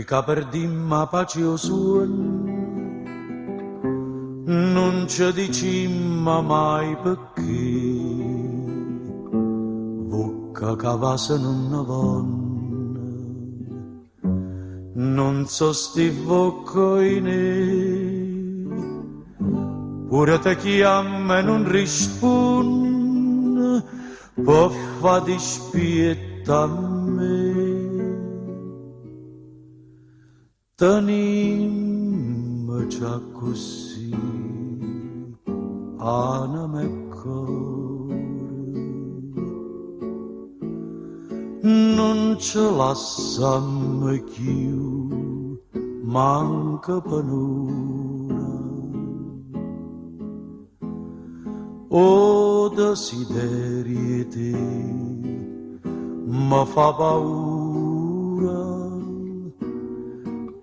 che perdimmo pace o suono, non ci dicimmo mai perché, vocca cavase non vanno, non so sti voccoine, pure te chiama e non risponde, può fa dispietta a me. Tenim già così, anima e cuore, non ce lasciamo più, manca per un'ora. O desideri te, mi fa paura,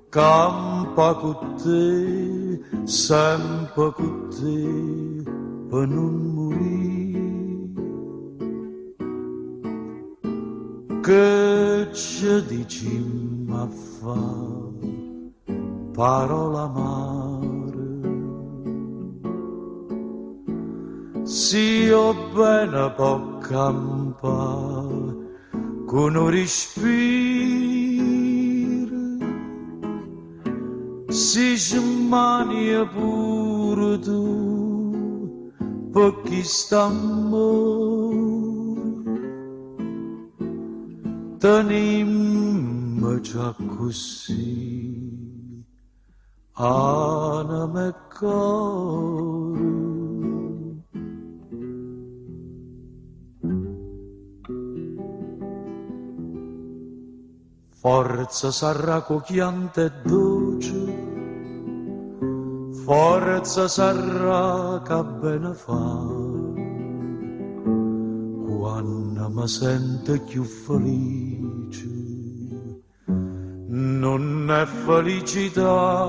campa con te, sempre con te, per non morire. Che ci dicimmo a fa, parola amare, si io bene può campare, con un respiro, si smania pure tu, per chi sta amore, tenim già così, anima e cuore. Forza sarà cucchiante e dolce, forza sarà che bene fa, quando mi sento più felice, non è felicità,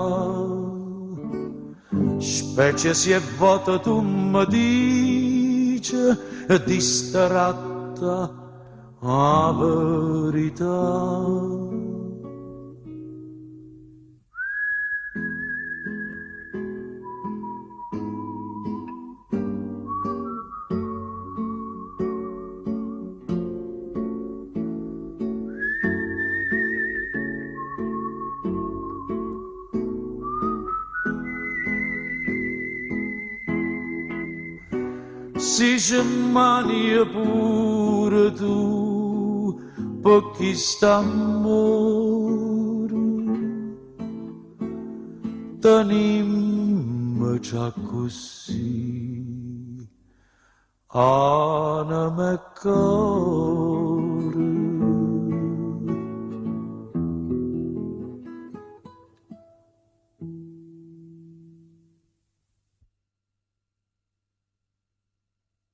specie se è vuota tu mi dici, distratta a verità. Si smania pure tu, per chi sta amore, tenim già così, anima e cuore.